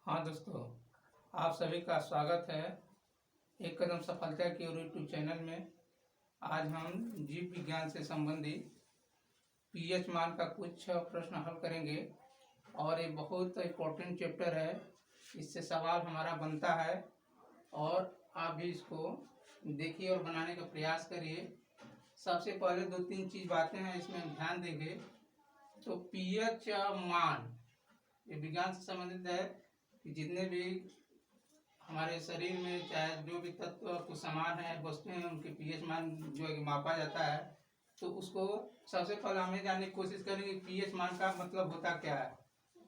हाँ दोस्तों, आप सभी का स्वागत है एक कदम सफलता की ओर यूट्यूब चैनल में। आज हम जीव विज्ञान से संबंधित पीएच मान का कुछ प्रश्न हल करेंगे और ये बहुत इम्पोर्टेंट चैप्टर है। इससे सवाल हमारा बनता है और आप भी इसको देखिए और बनाने का प्रयास करिए। सबसे पहले 2-3 चीज़ बातें हैं, इसमें ध्यान देंगे। तो पीएच मान ये विज्ञान से संबंधित है कि जितने भी हमारे शरीर में चाहे जो भी तत्व कुछ सामान है, वस्तुएं हैं, उनके पीएच मान जो है मापा जाता है। तो उसको सबसे पहले हमें जानने की कोशिश करेंगे पीएच मान का मतलब होता क्या है।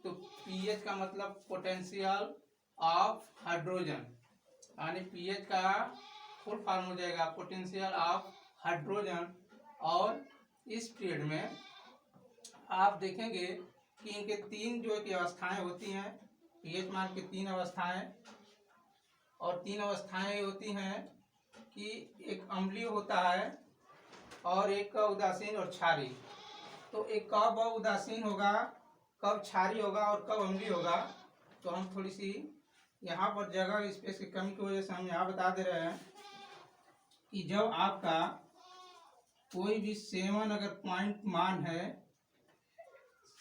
तो पीएच का मतलब पोटेंशियल ऑफ हाइड्रोजन, यानी पीएच का फुल फॉर्म हो जाएगा पोटेंशियल ऑफ हाइड्रोजन। और इस पीरियड में आप देखेंगे कि इनके तीन जो की अवस्थाएं होती हैं। पीएच मान की तीन अवस्थाएं, और तीन अवस्थाएं होती हैं कि एक अम्लीय होता है और एक उदासीन और क्षारीय। तो एक कब उदासीन होगा, कब क्षारीय होगा और कब अम्लीय होगा, तो हम थोड़ी सी यहाँ पर जगह स्पेस की कमी की वजह से हम यहाँ बता दे रहे हैं कि जब आपका कोई भी 7 अगर पॉइंट मान है,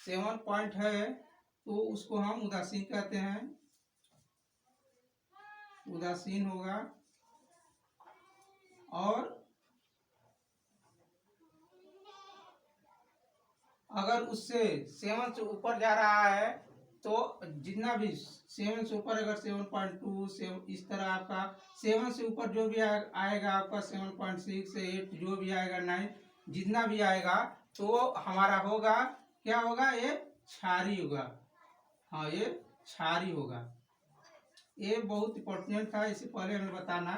7 पॉइंट है, तो उसको हम उदासीन कहते हैं, उदासीन होगा। और अगर उससे 7 से ऊपर जा रहा है तो जितना भी 7 से ऊपर, अगर 7.2 इस तरह आपका 7 से ऊपर जो भी आएगा आपका 7.6 से 8 जो भी आएगा 9 जितना भी आएगा तो हमारा होगा क्या होगा, ये क्षारीय होगा। हाँ, ये क्षारीय होगा। ये बहुत इंपॉर्टेंट था, इससे पहले हमें बताना।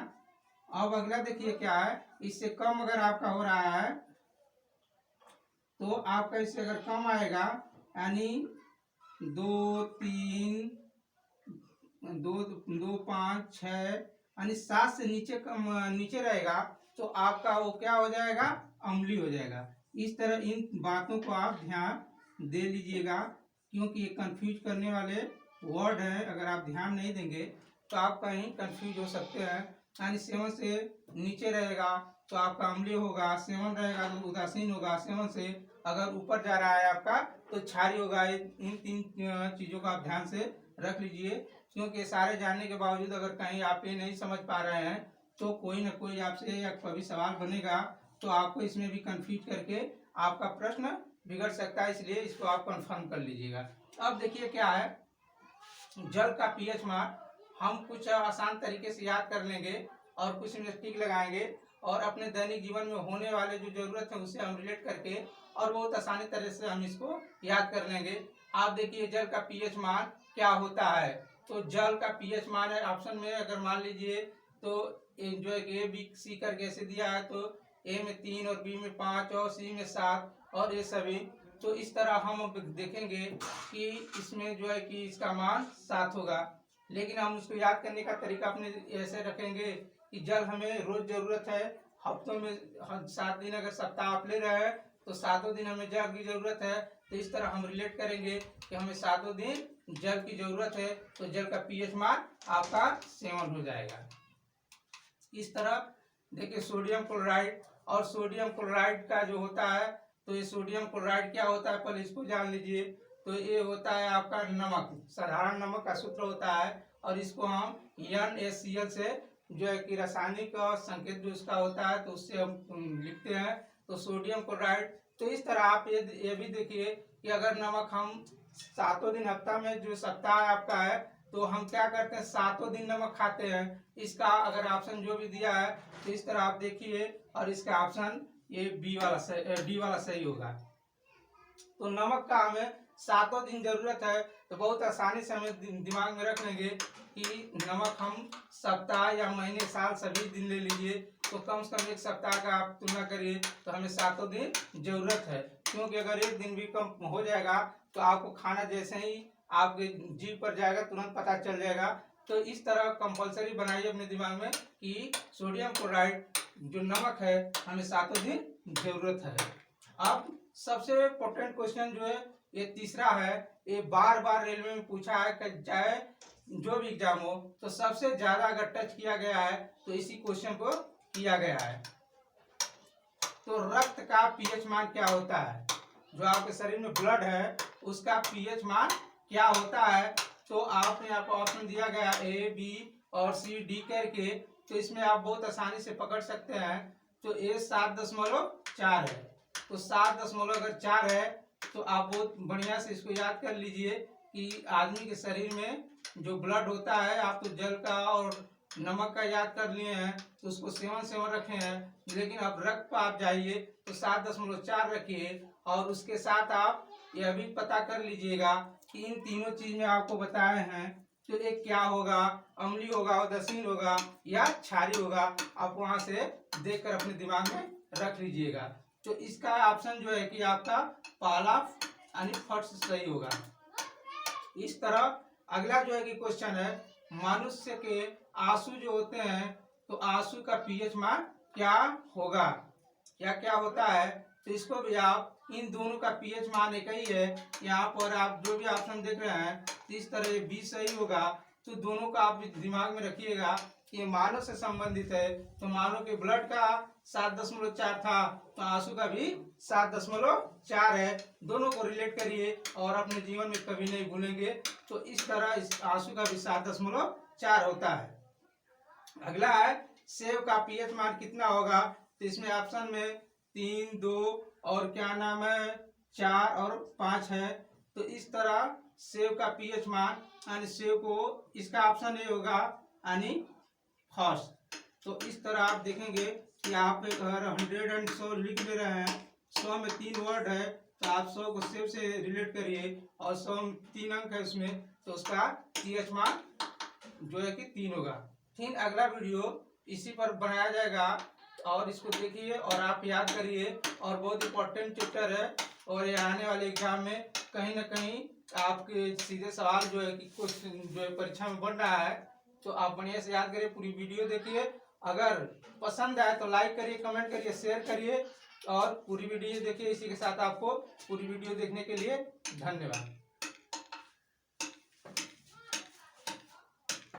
अब अगला देखिए क्या है, इससे कम अगर आपका हो रहा है तो आपका इससे अगर कम आएगा, यानी 2, 3, 2, 5, 6 यानी 7 से नीचे कम नीचे रहेगा तो आपका वो क्या हो जाएगा, अम्लीय हो जाएगा। इस तरह इन बातों को आप ध्यान दे लीजिएगा, क्योंकि ये कंफ्यूज करने वाले वर्ड है। अगर आप ध्यान नहीं देंगे तो आप कहीं कंफ्यूज हो सकते हैं। यानी 7 से नीचे रहेगा तो आपका अम्लीय होगा, 7 रहेगा तो उदासीन होगा, 7 से अगर ऊपर जा रहा है आपका तो क्षारीय होगा। इन 3 चीज़ों का आप ध्यान से रख लीजिए, क्योंकि सारे जानने के बावजूद अगर कहीं आप ये नहीं समझ पा रहे हैं तो कोई ना कोई आपसे या कभी सवाल बनेगा तो आपको इसमें भी कंफ्यूज करके आपका प्रश्न बिगड़ सकता है, इसलिए इसको आप कंफर्म कर लीजिएगा। अब देखिए क्या है, जल का पीएच मान हम कुछ आसान तरीके से याद कर लेंगे और कुछ में टिक लगाएंगे और अपने दैनिक जीवन में होने वाले जो जरूरत है उससे हम रिलेट करके और बहुत आसानी तरह से हम इसको याद कर लेंगे। आप देखिए जल का पीएच मान क्या होता है। तो जल का पीएच मान है, ऑप्शन में अगर मान लीजिए तो जो है ए बी सी करके ऐसे दिया है, तो ए में 3 और बी में 5 और सी में 7 और ये सभी। तो इस तरह हम देखेंगे कि इसमें जो है कि इसका मान 7 होगा। लेकिन हम उसको याद करने का तरीका अपने ऐसे रखेंगे कि जल हमें रोज जरूरत है, हफ्तों में 7 दिन अगर सप्ताह आप ले रहे हैं तो 7 दिन हमें जल की जरूरत है। तो इस तरह हम रिलेट करेंगे कि हमें 7 दिन जल की जरूरत है, तो जल का पीएच मान आपका 7 हो जाएगा। इस तरह देखिए सोडियम क्लोराइड, और सोडियम क्लोराइड का जो होता है, तो ये सोडियम क्लोराइड क्या होता है पहले इसको जान लीजिए। तो ये होता है आपका नमक, साधारण नमक का सूत्र होता है, और इसको हम NaCl से जो है कि रासायनिक संकेत जो इसका होता है तो उससे हम लिखते हैं, तो सोडियम क्लोराइड। तो इस तरह आप ये भी देखिए कि अगर नमक हम 7 दिन हफ्ता में जो सप्ताह आपका है तो हम क्या करते हैं 7 दिन नमक खाते हैं। इसका अगर ऑप्शन जो भी दिया है तो इस तरह आप देखिए, और इसका ऑप्शन ये डी वाला सही होगा। तो नमक का हमें 7 दिन जरूरत है, तो बहुत आसानी से हमें दिमाग में रख लेंगे कि नमक हम सप्ताह या महीने साल सभी दिन ले लीजिए, तो कम से कम एक सप्ताह का आप तुलना करिए तो हमें 7 दिन जरूरत है। क्योंकि अगर एक दिन भी कम हो जाएगा तो आपको खाना जैसे ही आपके जीभ पर जाएगा तुरंत पता चल जाएगा। तो इस तरह कंपलसरी बनाइए अपने दिमाग में कि सोडियम क्लोराइड जो नमक है हमें 7 दिन जरूरत है। अब सबसे इम्पोर्टेंट क्वेश्चन जो है ये तीसरा है, ये बार बार रेलवे में पूछा है कि चाहे जो भी एग्जाम हो, तो सबसे ज्यादा अगर टच किया गया है तो इसी क्वेश्चन को किया गया है। तो रक्त का पीएच मान क्या होता है, जो आपके शरीर में ब्लड है उसका पीएच मान क्या होता है। तो आपने यहाँ पर ऑप्शन दिया गया ए, बी और सी, डी करके, तो इसमें आप बहुत आसानी से पकड़ सकते हैं। तो ए 7.4 है, तो 7.4 है, तो आप बहुत बढ़िया से इसको याद कर लीजिए कि आदमी के शरीर में जो ब्लड होता है, आप तो जल का और नमक का याद कर लिए हैं, तो उसको 7 रखे हैं, लेकिन अब रक्त पर आप जाइए तो 7.4 रखिए, और उसके साथ आप यह भी पता कर लीजिएगा कि इन तीनों चीज में आपको बताए हैं, तो एक क्या होगा, अम्लीय होगा, उदासीन होगा या क्षारीय होगा। आप वहां से देखकर अपने दिमाग में रख लीजिएगा। तो इसका ऑप्शन जो है कि आपका पहला यानी फर्स्ट सही होगा। इस तरह अगला जो है कि क्वेश्चन है, मनुष्य के आंसू जो होते हैं, तो आंसू का पीएच मान क्या होगा, क्या क्या होता है। तो इसको भी आप, इन दोनों का पीएच मान एक ही है। यहाँ पर आप जो भी ऑप्शन देख रहे हैं, तो इस तरह ये बी सही होगा। तो दोनों का आप दिमाग में रखिएगा कि मानव से संबंधित है। तो मानव के ब्लड का 7.4 था, तो आंसू का भी 7.4 है। दोनों को रिलेट करिए और अपने जीवन में कभी नहीं भूलेंगे। तो इस तरह इस आंसू का भी 7.4 होता है। अगला है, सेब का पीएच मान कितना होगा। तो इसमें ऑप्शन में 3, 2 और क्या नाम है 4 और 5 है। तो इस तरह सेब का पीएच मान यानी सेब को, इसका ऑप्शन ये होगा यानी फर्स्ट। तो इस तरह आप देखेंगे कि आप अगर 100 एंड 100 लिख ले रहे हैं, 100 में 3 वर्ड है, तो आप 100 को सेब से रिलेट करिए, और 100 में 3 अंक है उसमें, तो उसका पीएच मान जो है कि 3 होगा। फिर अगला वीडियो इसी पर बनाया जाएगा, और इसको देखिए और आप याद करिए, और बहुत इंपॉर्टेंट चैप्टर है, और ये आने वाले एग्जाम में कहीं ना कहीं आपके सीधे सवाल जो है कि क्वेश्चन जो है परीक्षा में बन रहा है। तो आप बढ़िया से याद करिए, पूरी वीडियो देखिए। अगर पसंद आए तो लाइक करिए, कमेंट करिए, शेयर करिए, और पूरी वीडियो देखिए। इसी के साथ आपको पूरी वीडियो देखने के लिए धन्यवाद।